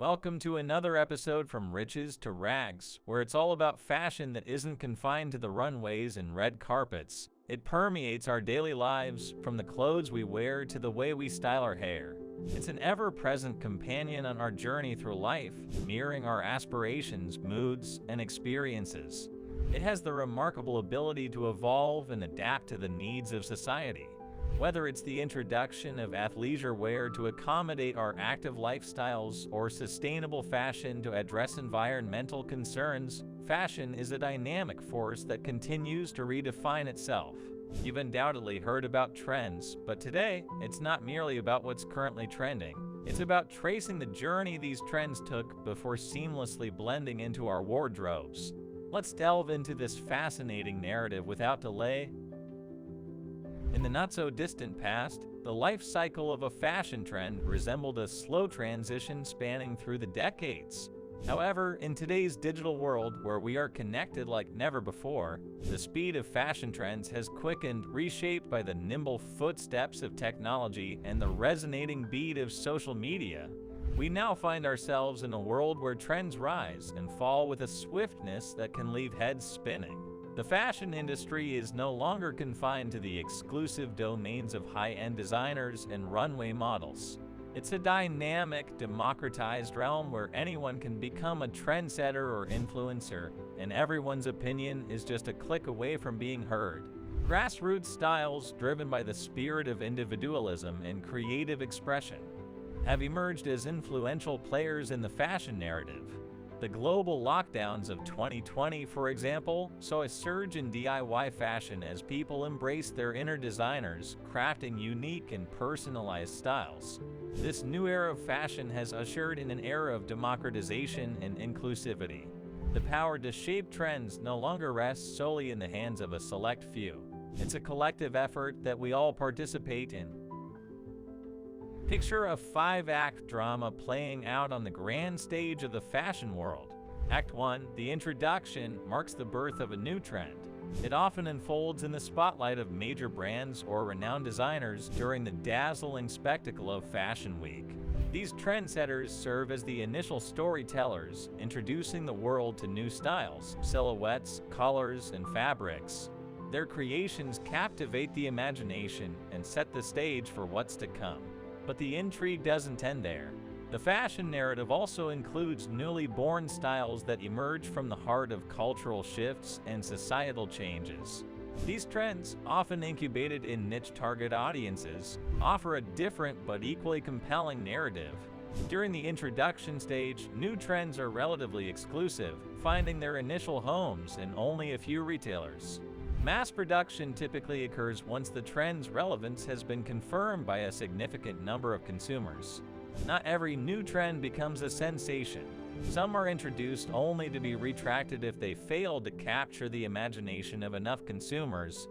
Welcome to another episode from Riches to Rags, where it's all about fashion that isn't confined to the runways and red carpets. It permeates our daily lives, from the clothes we wear to the way we style our hair. It's an ever-present companion on our journey through life, mirroring our aspirations, moods, and experiences. It has the remarkable ability to evolve and adapt to the needs of society. Whether it's the introduction of athleisure wear to accommodate our active lifestyles or sustainable fashion to address environmental concerns, fashion is a dynamic force that continues to redefine itself. You've undoubtedly heard about trends, but today, it's not merely about what's currently trending. It's about tracing the journey these trends took before seamlessly blending into our wardrobes. Let's delve into this fascinating narrative without delay. In the not-so-distant past, the life cycle of a fashion trend resembled a slow transition spanning through the decades. However, in today's digital world where we are connected like never before, the speed of fashion trends has quickened, reshaped by the nimble footsteps of technology and the resonating beat of social media. We now find ourselves in a world where trends rise and fall with a swiftness that can leave heads spinning. The fashion industry is no longer confined to the exclusive domains of high-end designers and runway models. It's a dynamic, democratized realm where anyone can become a trendsetter or influencer, and everyone's opinion is just a click away from being heard. Grassroots styles, driven by the spirit of individualism and creative expression, have emerged as influential players in the fashion narrative. The global lockdowns of 2020, for example, saw a surge in DIY fashion as people embraced their inner designers, crafting unique and personalized styles. This new era of fashion has ushered in an era of democratization and inclusivity. The power to shape trends no longer rests solely in the hands of a select few. It's a collective effort that we all participate in. Picture a 5-act drama playing out on the grand stage of the fashion world. Act 1, the introduction, marks the birth of a new trend. It often unfolds in the spotlight of major brands or renowned designers during the dazzling spectacle of Fashion Week. These trendsetters serve as the initial storytellers, introducing the world to new styles, silhouettes, colors, and fabrics. Their creations captivate the imagination and set the stage for what's to come. But the intrigue doesn't end there. The fashion narrative also includes newly born styles that emerge from the heart of cultural shifts and societal changes. These trends, often incubated in niche target audiences, offer a different but equally compelling narrative. During the introduction stage, new trends are relatively exclusive, finding their initial homes in only a few retailers. Mass production typically occurs once the trend's relevance has been confirmed by a significant number of consumers. Not every new trend becomes a sensation. Some are introduced only to be retracted if they fail to capture the imagination of enough consumers.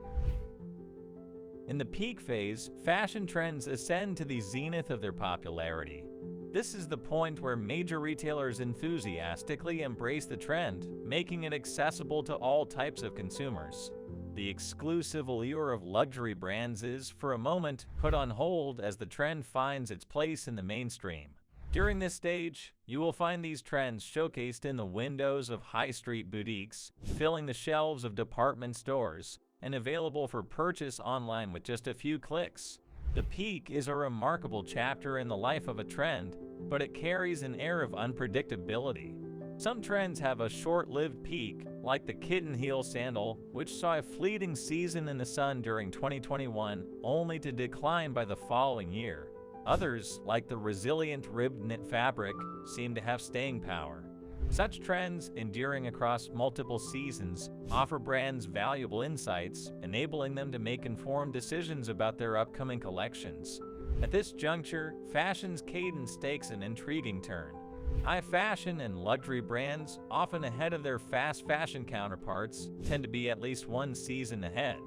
In the peak phase, fashion trends ascend to the zenith of their popularity. This is the point where major retailers enthusiastically embrace the trend, making it accessible to all types of consumers. The exclusive allure of luxury brands is, for a moment, put on hold as the trend finds its place in the mainstream. During this stage, you will find these trends showcased in the windows of high-street boutiques, filling the shelves of department stores, and available for purchase online with just a few clicks. The peak is a remarkable chapter in the life of a trend, but it carries an air of unpredictability. Some trends have a short-lived peak, like the kitten heel sandal, which saw a fleeting season in the sun during 2021, only to decline by the following year. Others, like the resilient ribbed knit fabric, seem to have staying power. Such trends, enduring across multiple seasons, offer brands valuable insights, enabling them to make informed decisions about their upcoming collections. At this juncture, fashion's cadence takes an intriguing turn. High fashion and luxury brands, often ahead of their fast fashion counterparts, tend to be at least one season ahead.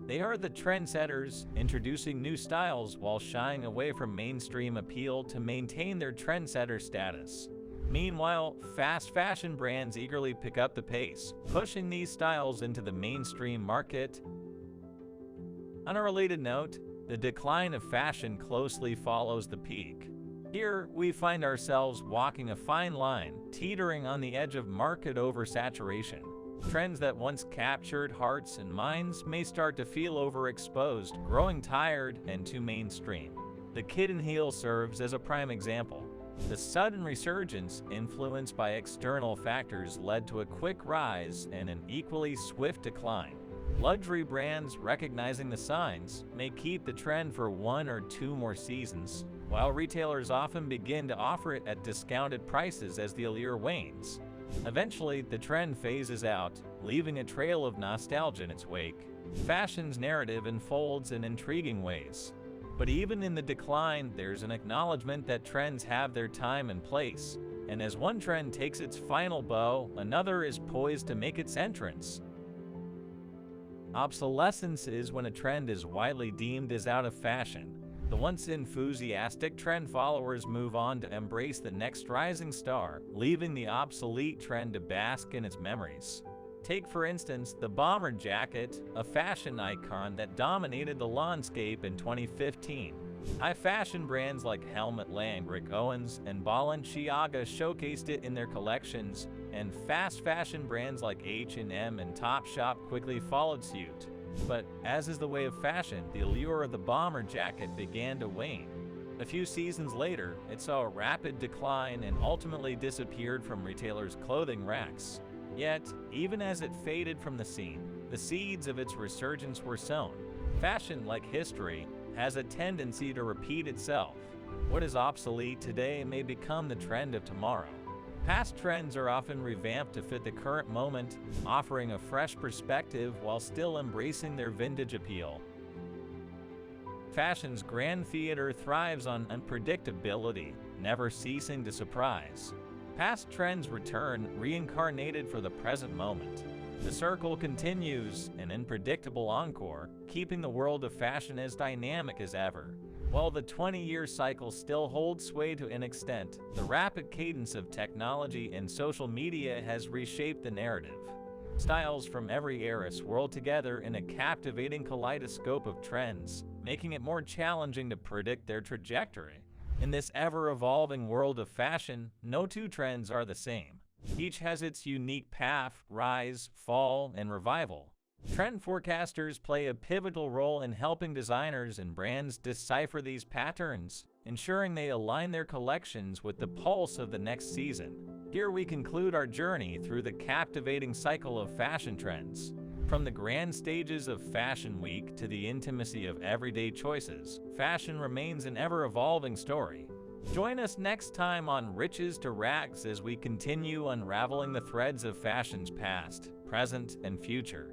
They are the trendsetters, introducing new styles while shying away from mainstream appeal to maintain their trendsetter status. Meanwhile, fast fashion brands eagerly pick up the pace, pushing these styles into the mainstream market. On a related note, the decline of fashion closely follows the peak. Here, we find ourselves walking a fine line, teetering on the edge of market oversaturation. Trends that once captured hearts and minds may start to feel overexposed, growing tired and too mainstream. The kitten heel serves as a prime example. The sudden resurgence, influenced by external factors, led to a quick rise and an equally swift decline. Luxury brands, recognizing the signs, may keep the trend for 1 or 2 more seasons, while retailers often begin to offer it at discounted prices as the allure wanes. Eventually, the trend phases out, leaving a trail of nostalgia in its wake. Fashion's narrative unfolds in intriguing ways. But even in the decline, there's an acknowledgement that trends have their time and place, and as one trend takes its final bow, another is poised to make its entrance. Obsolescence is when a trend is widely deemed as out of fashion. The once enthusiastic trend followers move on to embrace the next rising star, leaving the obsolete trend to bask in its memories. Take, for instance, the bomber jacket, a fashion icon that dominated the landscape in 2015. High-fashion brands like Helmut Lang, Rick Owens, and Balenciaga showcased it in their collections, and fast fashion brands like H&M and Topshop quickly followed suit. But, as is the way of fashion, the allure of the bomber jacket began to wane. A few seasons later, it saw a rapid decline and ultimately disappeared from retailers' clothing racks. Yet, even as it faded from the scene, the seeds of its resurgence were sown. Fashion, like history, has a tendency to repeat itself. What is obsolete today may become the trend of tomorrow. Past trends are often revamped to fit the current moment, offering a fresh perspective while still embracing their vintage appeal. Fashion's grand theater thrives on unpredictability, never ceasing to surprise. Past trends return, reincarnated for the present moment. The circle continues, an unpredictable encore, keeping the world of fashion as dynamic as ever. While the 20-year cycle still holds sway to an extent, the rapid cadence of technology and social media has reshaped the narrative. Styles from every era swirl together in a captivating kaleidoscope of trends, making it more challenging to predict their trajectory. In this ever-evolving world of fashion, no two trends are the same. Each has its unique path, rise, fall, and revival. Trend forecasters play a pivotal role in helping designers and brands decipher these patterns, ensuring they align their collections with the pulse of the next season. Here we conclude our journey through the captivating cycle of fashion trends. From the grand stages of Fashion Week to the intimacy of everyday choices, fashion remains an ever-evolving story. Join us next time on Riches to Rags as we continue unraveling the threads of fashion's past, present, and future.